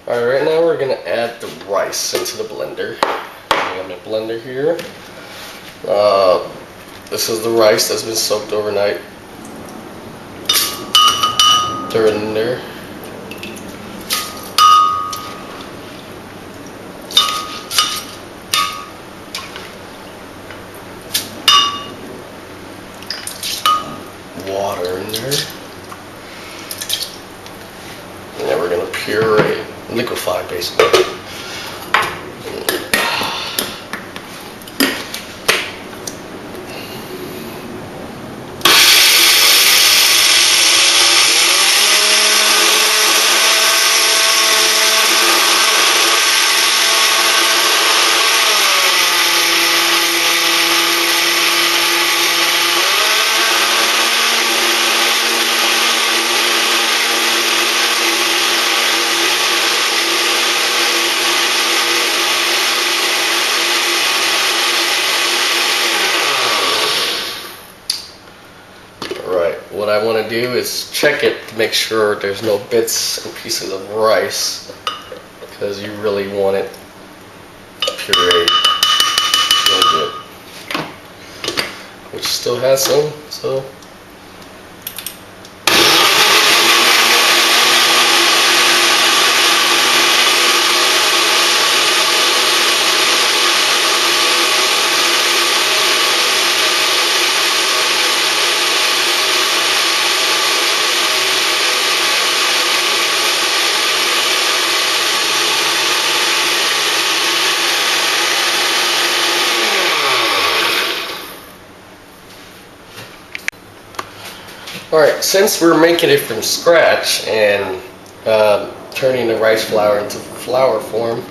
Alright, right now we're going to add the rice into the blender. I got my blender here. This is the rice that's been soaked overnight. Throw it in there. Water in there. And then we're going to puree, liquefy basically. What I want to do is check it to make sure there's no bits and pieces of rice, because you really want it pureed real good, which still has some, so alright, since we're making it from scratch and turning the rice flour into flour form,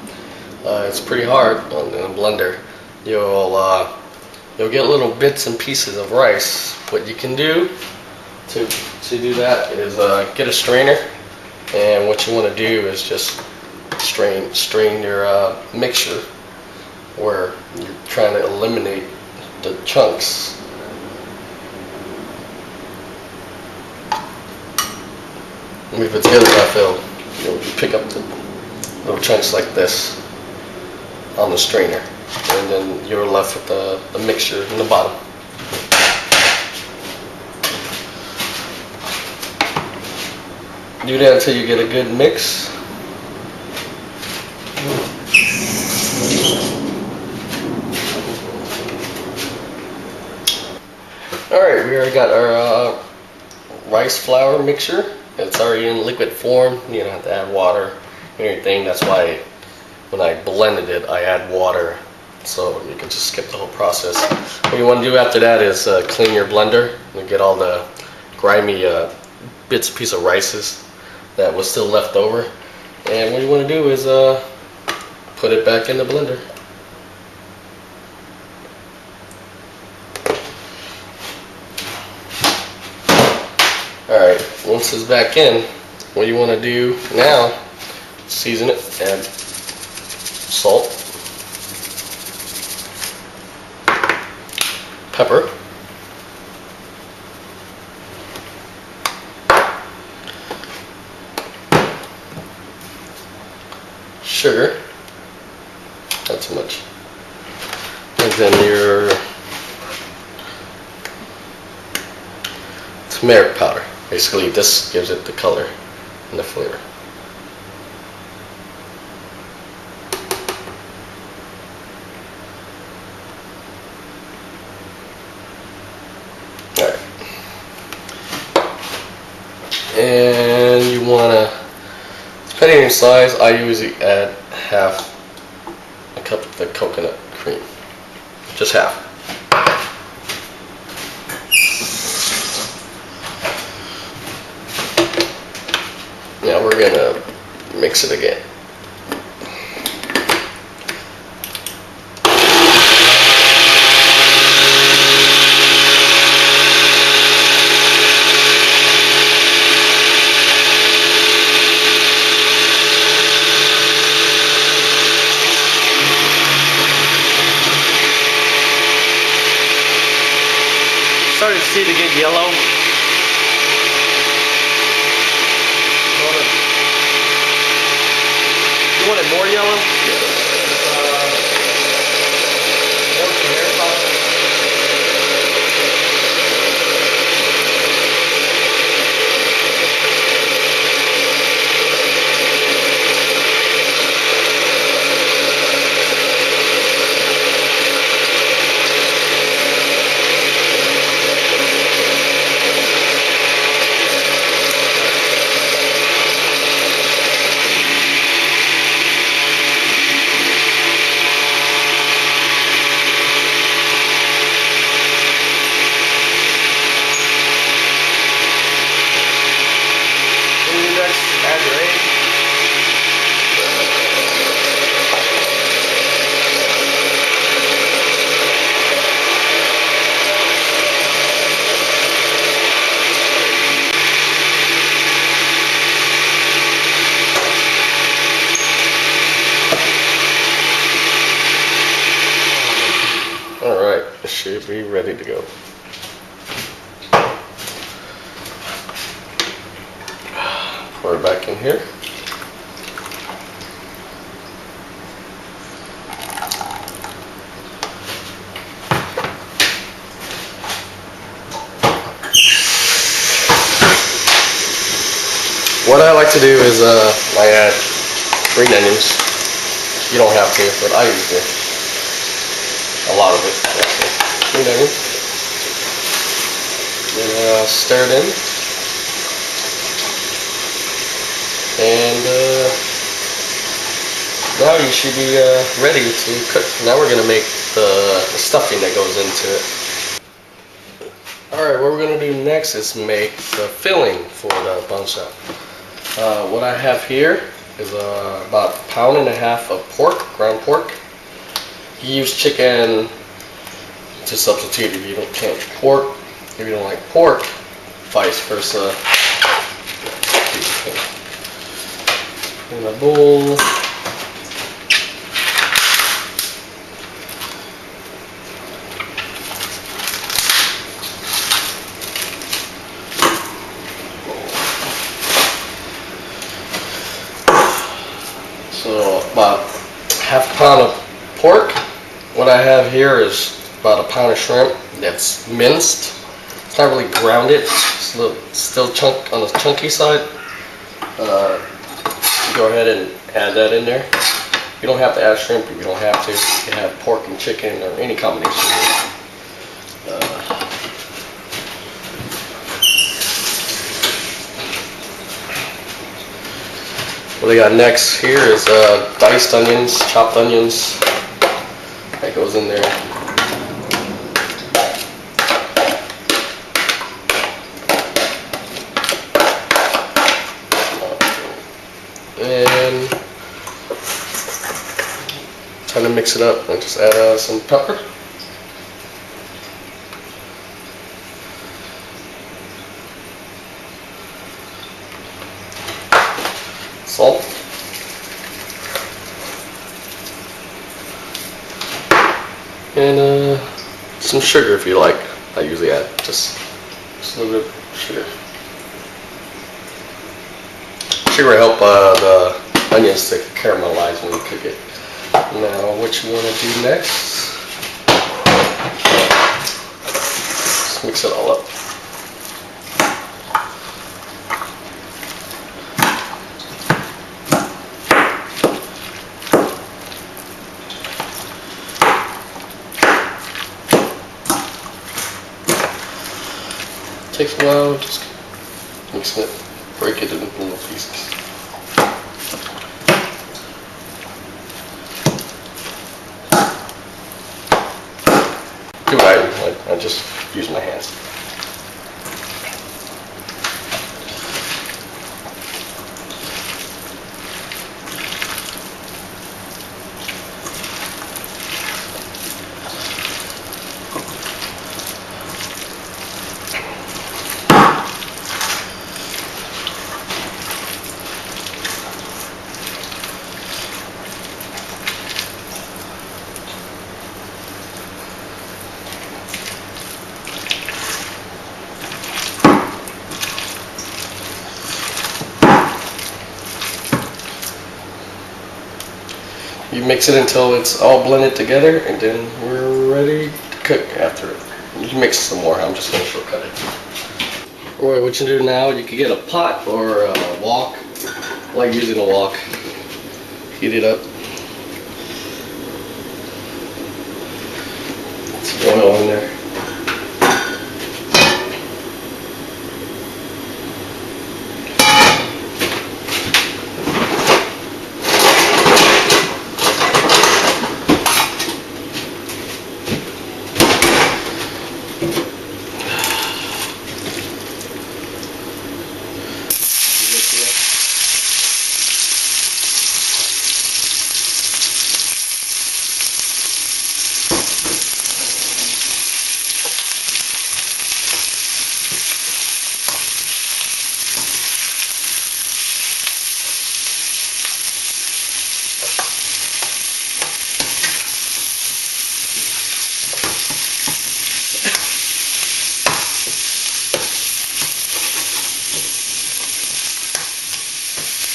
it's pretty hard on the blender. You'll get little bits and pieces of rice. What you can do to do that is get a strainer, and what you want to do is just strain your mixture where you're trying to eliminate the chunks. If it's good enough, you'll pick up the little chunks like this on the strainer, and then you're left with the mixture in the bottom. Do that until you get a good mix. Alright, we already got our rice flour mixture. It's already in liquid form. You don't have to add water or anything. That's why when I blended it, I add water, so you can just skip the whole process. What you want to do after that is clean your blender and get all the grimy bits and pieces of rices that was still left over. And what you want to do is put it back in the blender. Alright, once it's back in, what you want to do now, season it, add salt, pepper, sugar, not too much, and then your turmeric powder. Basically, this gives it the color and the flavor. Alright. And you want to, depending on your size, I usually add half a cup of the coconut cream. Just half. Now we're going to mix it again. Starting to see it get yellow. want it more yellow? More hair color. Add your egg. All right, it should be ready to go. Pour it back in here. What I like to do is I add green onions. You don't have to, but I use it. A lot of it. Green onion. Then stir it in. And now you should be ready to cook. Now we're going to make the stuffing that goes into it. Alright, what we're going to do next is make the filling for the Banh Xeo. What I have here is about 1.5 pounds of pork, ground pork. You use chicken to substitute if you can't pork. If you don't like pork, vice versa. In a bowl. So about 1/2 pound of pork. What I have here is about 1 pound of shrimp that's minced. It's not really grounded. It's a little, still on the chunky side. Go ahead and add that in there. You don't have to add shrimp if you don't have to. You can have pork and chicken or any combination. What I got next here is diced onions, chopped onions. That goes in there. And trying to mix it up and just add some pepper. Salt. And some sugar if you like. I usually add just a little bit of sugar. Sugar will help the onions to caramelize when you cook it. Now, what you want to do next? Just mix it all up. Takes a while, just mix it, break it into little pieces. Do I just use my hands. You mix it until it's all blended together, and then we're ready to cook after it. You can mix some more. I'm just going to shortcut it. Alright, what you do now, you can get a pot or a wok. I like using a wok. Heat it up. Some oil in there.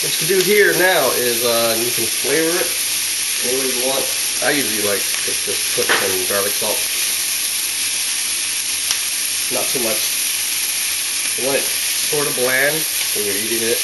What you do here now is you can flavor it any way you want. I usually like to just put some garlic salt. Not too much. You want it sort of bland when you're eating it.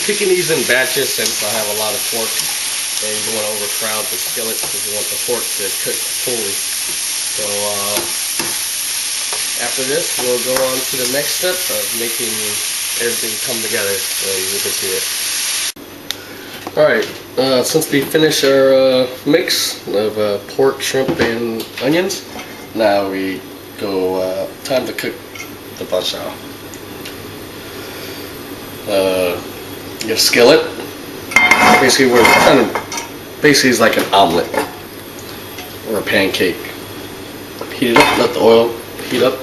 Picking these in batches since I have a lot of pork, and you don't want to overcrowd the skillet because you want the pork to cook fully. So after this, we'll go on to the next step of making everything come together, and you can see it. Alright, since we finished our mix of pork, shrimp, and onions, now we go time to cook the Banh Xeo. You get a skillet. Basically, it's like an omelet or a pancake. Heat it up, let the oil heat up.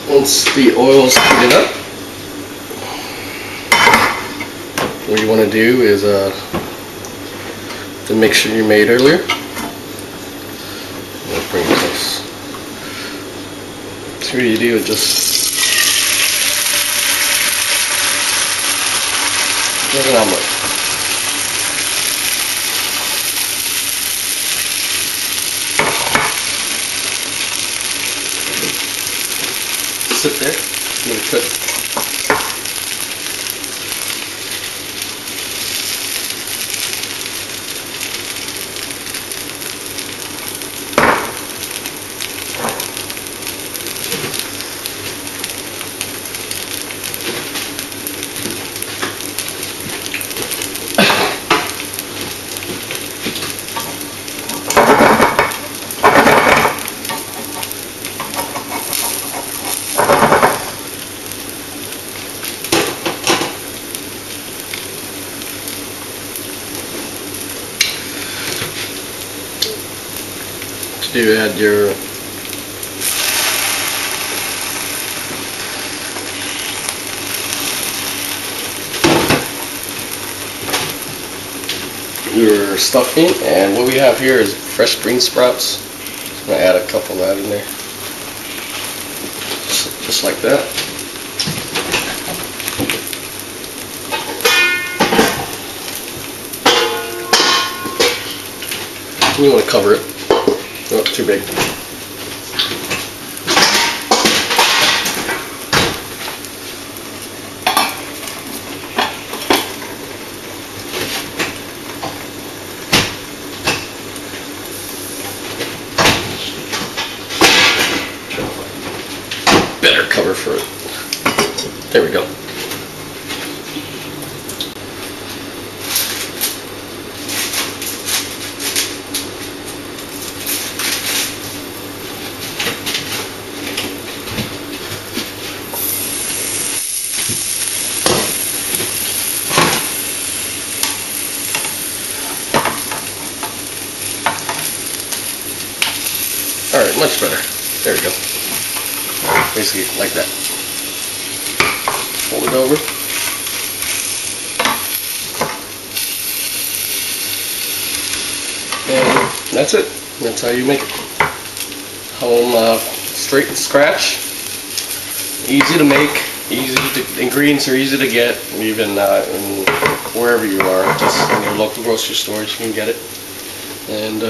Once the oil's heated up, what you want to do is the mixture you made earlier. I'll bring it close. So what you do is just like an omelet. Sit there, let it cook. You add your stuffing, and what we have here is fresh green sprouts. I'm going to add a couple of that in there, just like that. You want to cover it. Oh, too big. There we go. Alright, much better. There we go. Basically like that. Fold it over. And that's it. That's how you make it. Home straight scratch. Easy to make. Ingredients are easy to get. Even wherever you are. Just in your local grocery stores you can get it. And